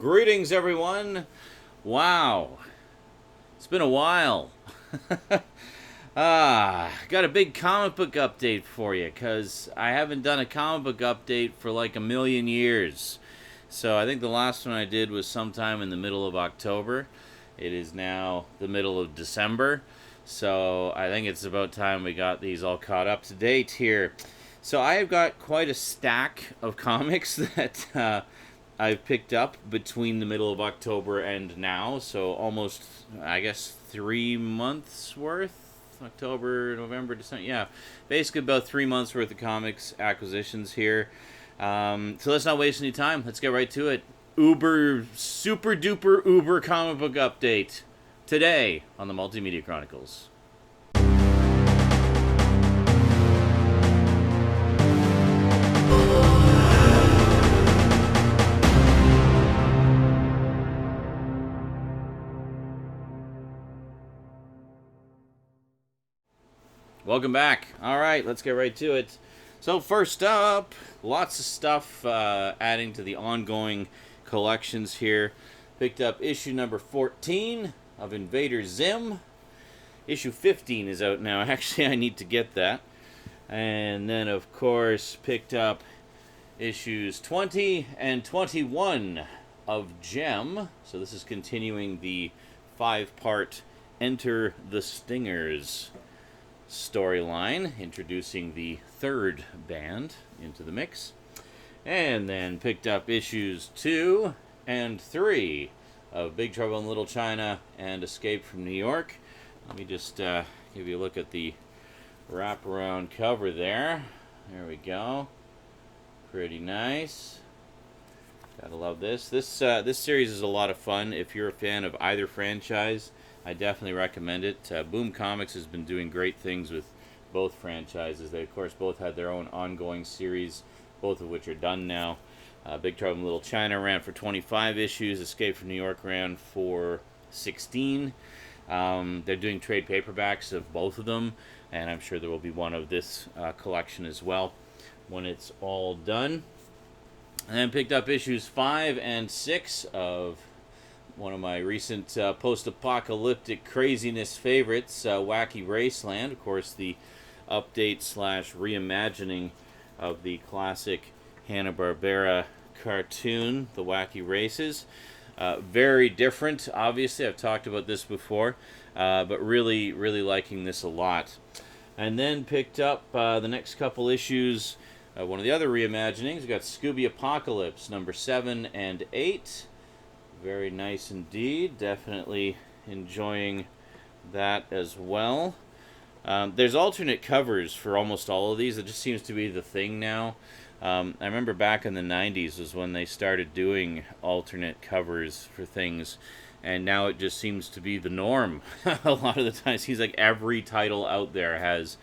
Greetings, everyone. Wow, it's been a while. Got a big comic book update for you because I haven't done a comic book update for like a million years. So I think the last one I did was sometime in the middle of October. It is now the middle of December. So I think it's about time we got these all caught up to date here. So I have got quite a stack of comics that I've picked up between the middle of October and now. So almost, I guess, 3 months worth. October, November, December. Yeah, basically about 3 months worth of comics acquisitions here. So let's not waste any time. Let's get right to it. Super duper uber comic book update today on the Multimedia Chronicles. Welcome back. All right, let's get right to it. So first up, lots of stuff adding to the ongoing collections here. Picked up issue number 14 of Invader Zim. Issue 15 is out now. Actually, I need to get that. And then, of course, picked up issues 20 and 21 of Gem. So this is continuing the 5-part Enter the Stingers storyline, introducing the third band into the mix. And then picked up issues 2 and 3 of Big Trouble in Little China and Escape from New York. Let me just give you a look at the wraparound cover there. There we go. Pretty nice. Gotta love this. This series is a lot of fun. If you're a fan of either franchise, I definitely recommend it. Boom Comics has been doing great things with both franchises. They, of course, both had their own ongoing series, both of which are done now. Big Trouble in Little China ran for 25 issues. Escape from New York ran for 16. They're doing trade paperbacks of both of them, and I'm sure there will be one of this collection as well when it's all done. And then picked up issues 5 and 6 of one of my recent post-apocalyptic craziness favorites, Wacky Raceland. Of course, the update / reimagining of the classic Hanna-Barbera cartoon, The Wacky Races. Very different, obviously. I've talked about this before, but really, really liking this a lot. And then picked up the next couple issues. One of the other reimaginings, we got Scooby Apocalypse, number 7 and 8. Very nice indeed. Definitely enjoying that as well. There's alternate covers for almost all of these. It just seems to be the thing now. I remember back in the 90s was when they started doing alternate covers for things, and now it just seems to be the norm. A lot of the time, it seems like every title out there has,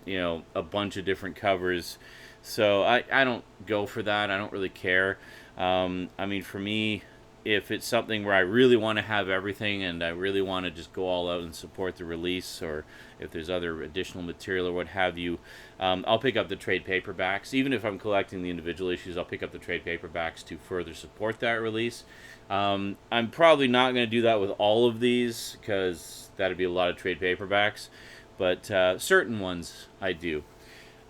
a bunch of different covers. So I don't go for that. I don't really care. For me, if it's something where I really want to have everything and I really want to just go all out and support the release, or if there's other additional material or what have you, I'll pick up the trade paperbacks. Even if I'm collecting the individual issues, I'll pick up the trade paperbacks to further support that release. I'm probably not going to do that with all of these because that'd be a lot of trade paperbacks, but certain ones I do.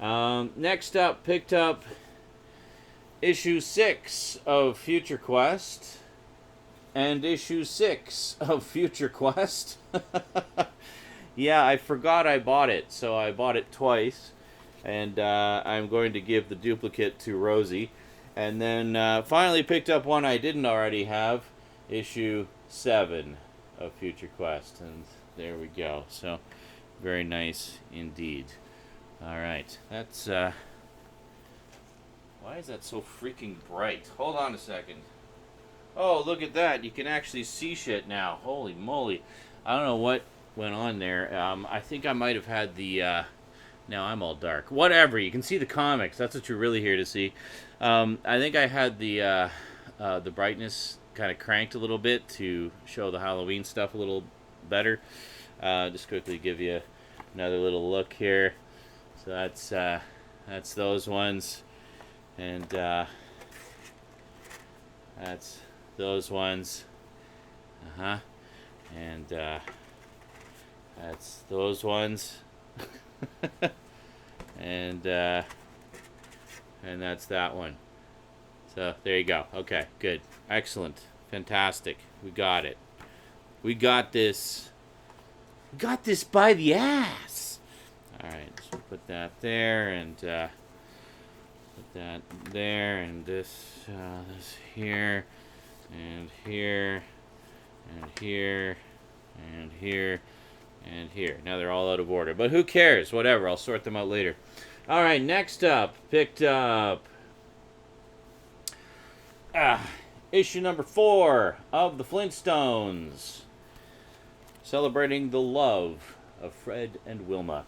Next up, picked up issue 6 of Future Quest and issue 6 of Future Quest. Yeah, I forgot I bought it, so I bought it twice, and I'm going to give the duplicate to Rosie. And then finally picked up one I didn't already have, issue 7 of Future Quest, and there we go. So, very nice indeed. Alright, that's, why is that so freaking bright? Hold on a second. Oh, look at that. You can actually see shit now. Holy moly. I don't know what went on there. I think I might have had the, now I'm all dark. Whatever, you can see the comics. That's what you're really here to see. I think I had the brightness kind of cranked a little bit to show the Halloween stuff a little better. Just quickly give you another little look here. So that's those ones, and that's those ones. And that's those ones. and that's that one. So there you go. Okay, good. Excellent. Fantastic. We got it. We got this. We got this by the ass. Alright, so put that there, and put that there, and this here, and here, and here, and here, and here. Now they're all out of order, but who cares? Whatever, I'll sort them out later. Alright, next up, picked up issue number 4 of the Flintstones, celebrating the love of Fred and Wilma.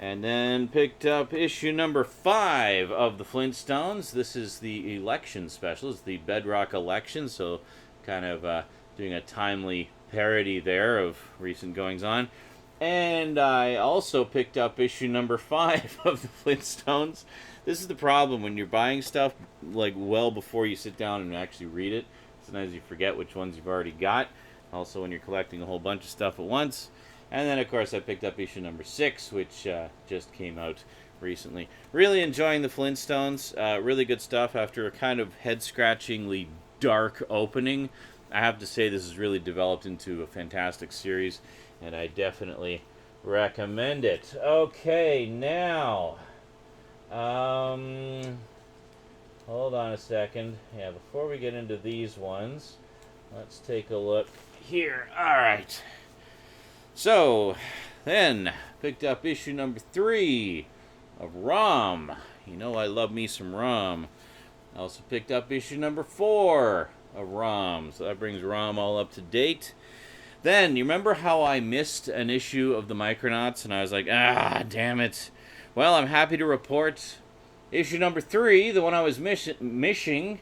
And then picked up issue number 5 of the Flintstones. This is the election special. It's the Bedrock election, so kind of doing a timely parody there of recent goings-on. And I also picked up issue number 5 of the Flintstones. This is the problem when you're buying stuff like well before you sit down and actually read it. Sometimes you forget which ones you've already got. Also when you're collecting a whole bunch of stuff at once. And then, of course, I picked up issue number 6, which just came out recently. Really enjoying the Flintstones. Really good stuff after a kind of head-scratchingly dark opening. I have to say this has really developed into a fantastic series, and I definitely recommend it. Okay, now, hold on a second. Yeah, before we get into these ones, let's take a look here. All right. So, then, picked up issue number 3 of ROM. You know I love me some ROM. I also picked up issue number 4 of ROM. So that brings ROM all up to date. Then, you remember how I missed an issue of the Micronauts? And I was like, damn it. Well, I'm happy to report issue number 3, the one I was missing,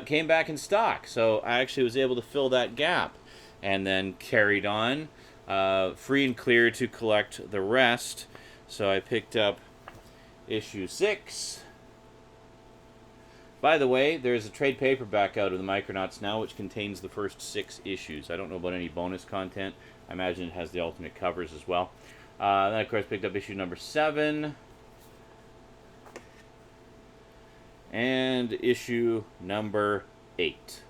came back in stock. So I actually was able to fill that gap. And then carried on. Free and clear to collect the rest. So I picked up issue 6. By the way, there's a trade paperback out of the Micronauts now, which contains the first 6 issues. I don't know about any bonus content. I imagine it has the alternate covers as well. Then, of course, picked up issue number 7. And issue number 8.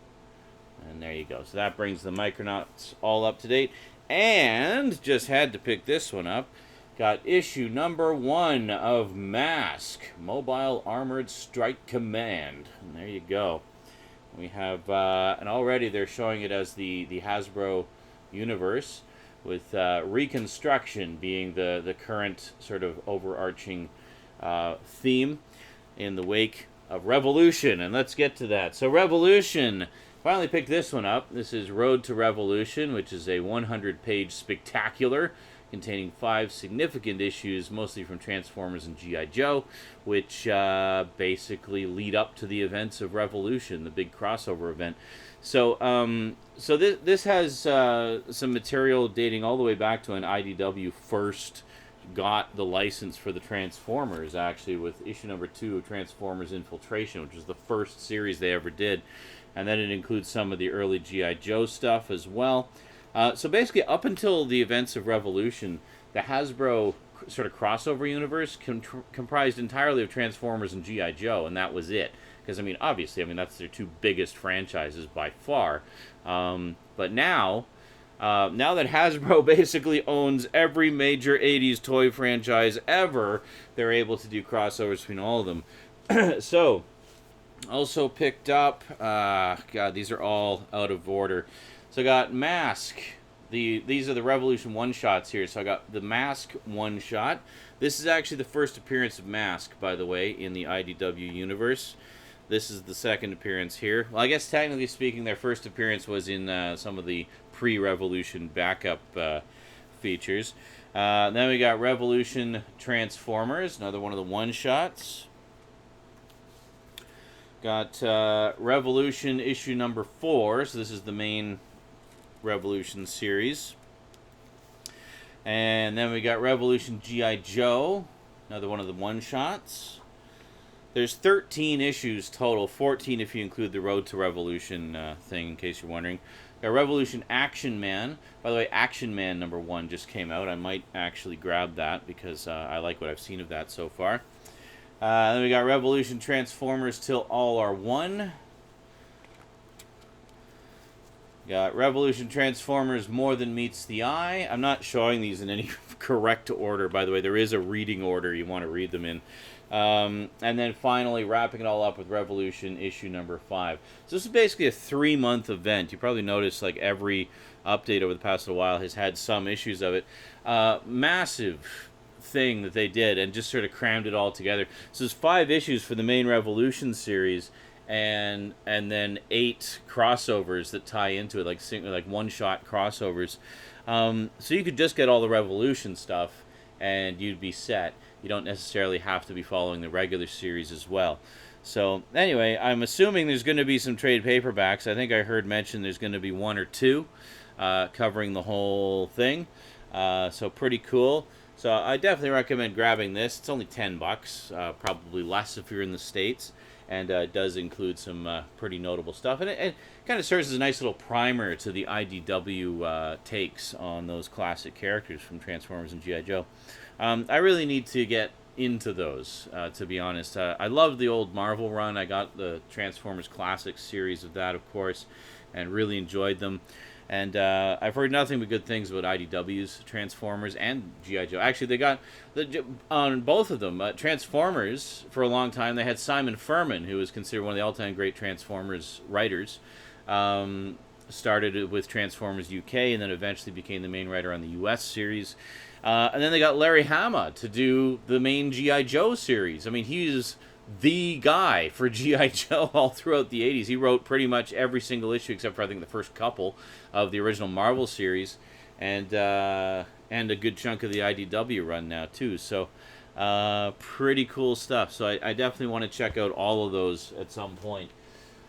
And there you go. So that brings the Micronauts all up to date. And just had to pick this one up. Got issue number 1 of Mask, Mobile Armored Strike Command. And there you go. We have, and already they're showing it as the Hasbro universe, with Reconstruction being the current sort of overarching theme in the wake of Revolution. And let's get to that. So Revolution. Finally picked this one up. This is Road to Revolution, which is a 100-page spectacular containing 5 significant issues, mostly from Transformers and G.I. Joe, which basically lead up to the events of Revolution, the big crossover event. So this has some material dating all the way back to when IDW first got the license for the Transformers, actually, with issue number 2 of Transformers Infiltration, which was the first series they ever did. And then it includes some of the early G.I. Joe stuff as well. So basically, up until the events of Revolution, the Hasbro sort of crossover universe comprised entirely of Transformers and G.I. Joe, and that was it. Because, obviously, that's their 2 biggest franchises by far. But now that Hasbro basically owns every major 80s toy franchise ever, they're able to do crossovers between all of them. So, also picked up, God, these are all out of order. So I got Mask. These are the Revolution one-shots here. So I got the Mask one-shot. This is actually the first appearance of Mask, by the way, in the IDW universe. This is the second appearance here. Well, I guess technically speaking, their first appearance was in some of the pre-Revolution backup features. Then we got Revolution Transformers, another one of the one-shots. Got Revolution issue number 4, so this is the main Revolution series. And then we got Revolution G.I. Joe, another one of the one-shots. There's 13 issues total, 14 if you include the Road to Revolution thing, in case you're wondering. Got Revolution Action Man. By the way, Action Man #1 just came out. I might actually grab that because I like what I've seen of that so far. Then we got Revolution Transformers Till All Are One. Got Revolution Transformers More Than Meets the Eye. I'm not showing these in any correct order, by the way. There is a reading order you want to read them in. And then finally, wrapping it all up with Revolution issue #5. So this is basically a 3-month event. You probably noticed like every update over the past little while has had some issues of it. Massive thing that they did and just sort of crammed it all together. So there's 5 issues for the main Revolution series, and then 8 crossovers that tie into it, like one-shot crossovers. So you could just get all the Revolution stuff and you'd be set. You don't necessarily have to be following the regular series as well. So anyway, I'm assuming there's going to be some trade paperbacks. I think I heard mention there's going to be 1 or 2 covering the whole thing. So pretty cool. So I definitely recommend grabbing this. It's only $10, probably less if you're in the States. And it does include some pretty notable stuff. And it kind of serves as a nice little primer to the IDW takes on those classic characters from Transformers and G.I. Joe. I really need to get into those, to be honest. I loved the old Marvel run. I got the Transformers Classics series of that, of course, and really enjoyed them. And I've heard nothing but good things about IDW's Transformers and G.I. Joe. Actually, they got, on both of them, Transformers, for a long time, they had Simon Furman, who was considered one of the all-time great Transformers writers. Started with Transformers UK and then eventually became the main writer on the US series. And then they got Larry Hama to do the main G.I. Joe series. I mean, he's the guy for G.I. Joe all throughout the 80s. He wrote pretty much every single issue except for, I think, the first couple of the original Marvel series, and a good chunk of the IDW run now, too. So, pretty cool stuff. So I definitely want to check out all of those at some point.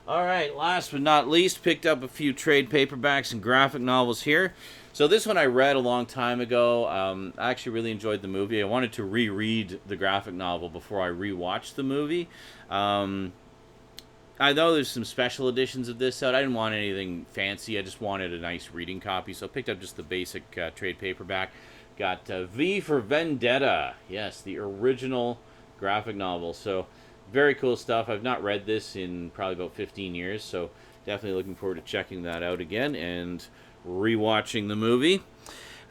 All right, last but not least, picked up a few trade paperbacks and graphic novels here. So this one I read a long time ago. I actually really enjoyed the movie. I wanted to reread the graphic novel before I rewatched the movie. I know there's some special editions of this out. I didn't want anything fancy. I just wanted a nice reading copy. So I picked up just the basic trade paperback. Got V for Vendetta. Yes, the original graphic novel. So very cool stuff. I've not read this in probably about 15 years. So definitely looking forward to checking that out again and rewatching the movie.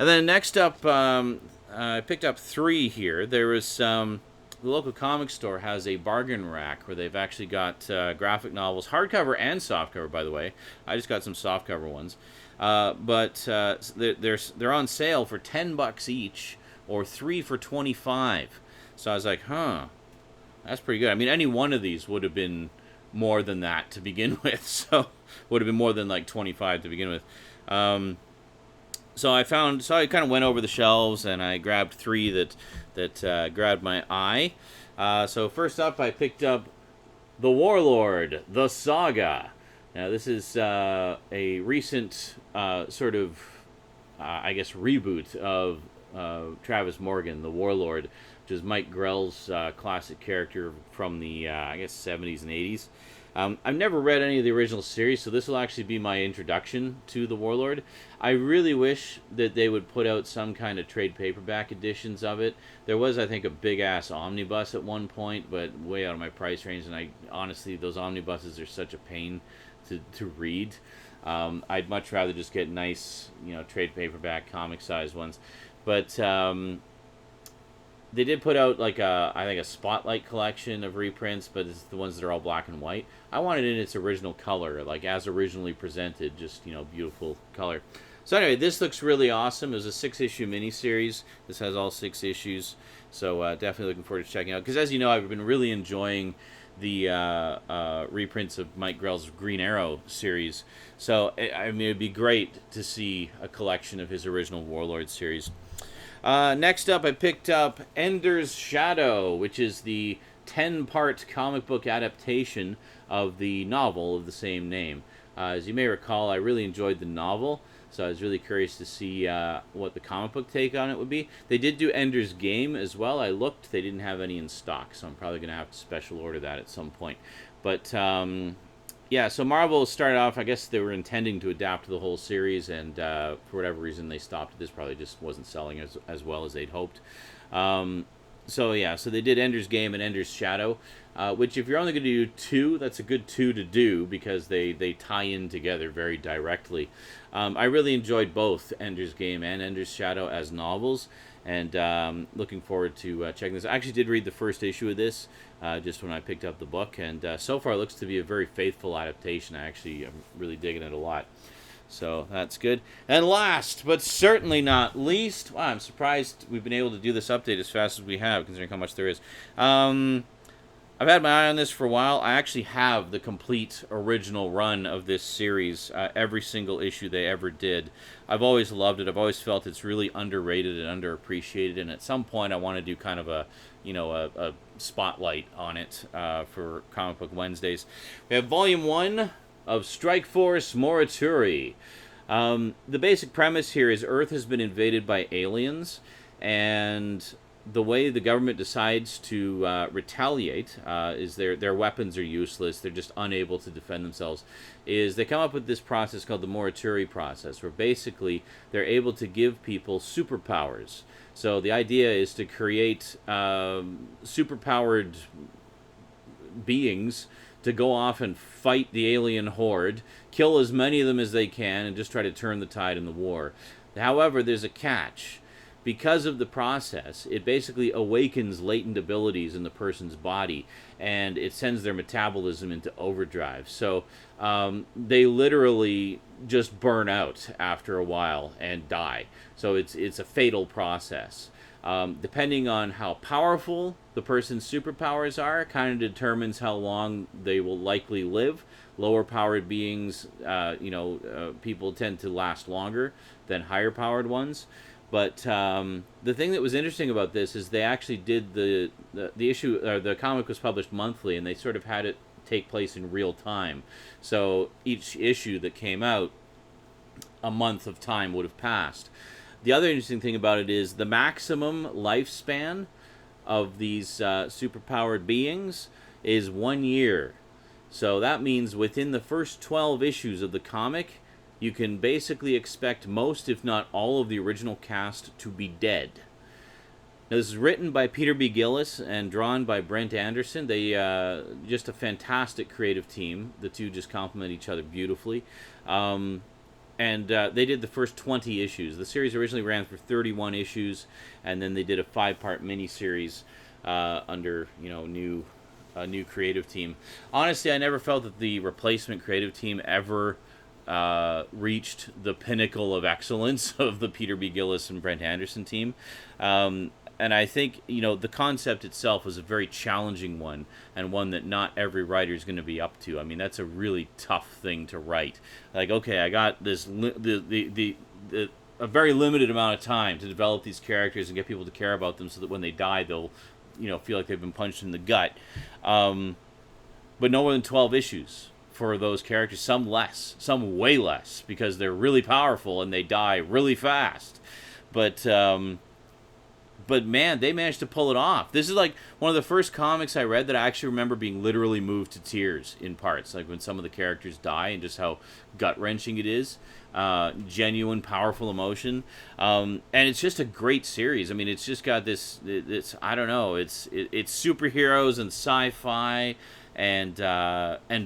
And then next up, I picked up 3 here. There was the local comic store has a bargain rack where they've actually got graphic novels, hardcover and softcover, by the way. I just got some softcover ones, but they're on sale for $10 each, or 3 for $25. So I was like, that's pretty good. I mean, any one of these would have been more than that to begin with, so would have been more than like 25 to begin with. So I kind of went over the shelves and I grabbed 3 that grabbed my eye. So first up, I picked up The Warlord, The Saga. Now this is a recent sort of, I guess, reboot of Travis Morgan, The Warlord, which is Mike Grell's classic character from the, I guess, 70s and 80s. I've never read any of the original series, so this will actually be my introduction to the Warlord. I really wish that they would put out some kind of trade paperback editions of it. There was, I think, a big-ass omnibus at one point, but way out of my price range, and honestly, those omnibuses are such a pain to read. I'd much rather just get nice, trade paperback, comic-sized ones. But they did put out I think a spotlight collection of reprints, but it's the ones that are all black and white. I want it in its original color, like as originally presented, just beautiful color. So anyway, this looks really awesome. It was a 6-issue miniseries. This has all 6 issues, so definitely looking forward to checking out. Because as you know, I've been really enjoying the reprints of Mike Grell's Green Arrow series. So I mean, it'd be great to see a collection of his original Warlord series. Next up, I picked up Ender's Shadow, which is the 10-part comic book adaptation of the novel of the same name. As you may recall, I really enjoyed the novel, so I was really curious to see what the comic book take on it would be. They did do Ender's Game as well. I looked. They didn't have any in stock, so I'm probably going to have to special order that at some point. But, yeah, so Marvel started off, I guess they were intending to adapt the whole series, and for whatever reason they stopped. This probably just wasn't selling as well as they'd hoped. So yeah, so they did Ender's Game and Ender's Shadow, which if you're only going to do 2, that's a good 2 to do because they tie in together very directly. I really enjoyed both Ender's Game and Ender's Shadow as novels, and looking forward to checking this. I actually did read the first issue of this just when I picked up the book, and so far it looks to be a very faithful adaptation. I actually am really digging it a lot. So that's good. And last, but certainly not least, wow, I'm surprised we've been able to do this update as fast as we have, considering how much there is. I've had my eye on this for a while. I actually have the complete original run of this series, every single issue they ever did. I've always loved it. I've always felt it's really underrated and underappreciated, and at some point I want to do kind of a spotlight on it for Comic Book Wednesdays. We have Volume 1 of Strike Force Morituri. The basic premise here is Earth has been invaded by aliens, and the way the government decides to retaliate is their weapons are useless, they're just unable to defend themselves, is they come up with this process called the Morituri process, where basically they're able to give people superpowers. So the idea is to create superpowered beings to go off and fight the alien horde, kill as many of them as they can, and just try to turn the tide in the war. However, there's a catch. Because of the process, it basically awakens latent abilities in the person's body, and it sends their metabolism into overdrive. So they literally just burn out after a while and die. So it's a fatal process. Depending on how powerful the person's superpowers are, kind of determines how long they will likely live. Lower powered beings, people tend to last longer than higher powered ones. But the thing that was interesting about this is they actually did the issue, or the comic was published monthly, and they sort of had it take place in real time. So each issue that came out, a month of time would have passed. The other interesting thing about it is the maximum lifespan of these superpowered beings is 1 year. So that means within the first 12 issues of the comic, you can basically expect most, if not all, of the original cast to be dead. Now, this is written by Peter B. Gillis and drawn by Brent Anderson. They just a fantastic creative team. The two just complement each other beautifully. And they did the first 20 issues. The series originally ran for 31 issues, and then they did a 5-part miniseries under a new creative team. Honestly, I never felt that the replacement creative team ever reached the pinnacle of excellence of the Peter B. Gillis and Brent Anderson team. And I think, the concept itself was a very challenging one, and one that not every writer is going to be up to. I mean, that's a really tough thing to write. Like, okay, I got this a very limited amount of time to develop these characters and get people to care about them so that when they die, they'll, feel like they've been punched in the gut. But no more than 12 issues for those characters, some less, some way less, because they're really powerful and they die really fast. But man, they managed to pull it off. This is like one of the first comics I read that I actually remember being literally moved to tears in parts, like when some of the characters die and just how gut-wrenching it is. Genuine, powerful emotion. And it's just a great series. I mean, it's just got this I don't know, it's superheroes and sci-fi and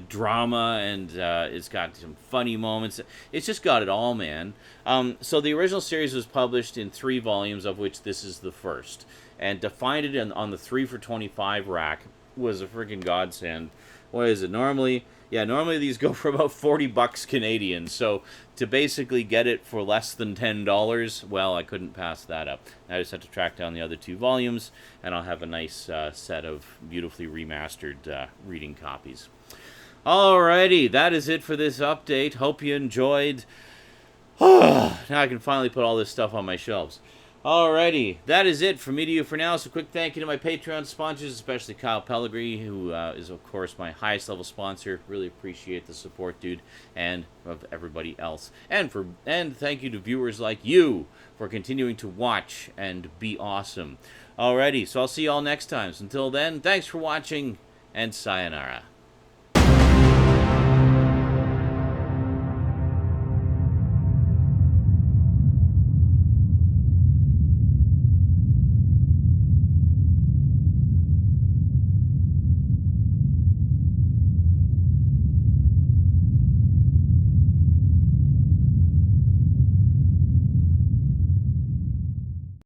drama, and it's got some funny moments. It's just got it all, man. So the original series was published in 3 volumes, of which this is the first. And to find it on the 3 for $25 rack was a freaking godsend. What is it? Normally these go for about $40 Canadian. So to basically get it for less than $10, well, I couldn't pass that up. I just had to track down the other 2 volumes, and I'll have a nice set of beautifully remastered reading copies. Alrighty, that is it for this update. Hope you enjoyed. Now I can finally put all this stuff on my shelves. Alrighty, that is it from me to you for now. So quick thank you to my Patreon sponsors, especially Kyle Pellegrini, who is of course my highest level sponsor. Really appreciate the support, dude, and of everybody else. And thank you to viewers like you for continuing to watch and be awesome. Alrighty, so I'll see you all next time. So until then, thanks for watching, and sayonara.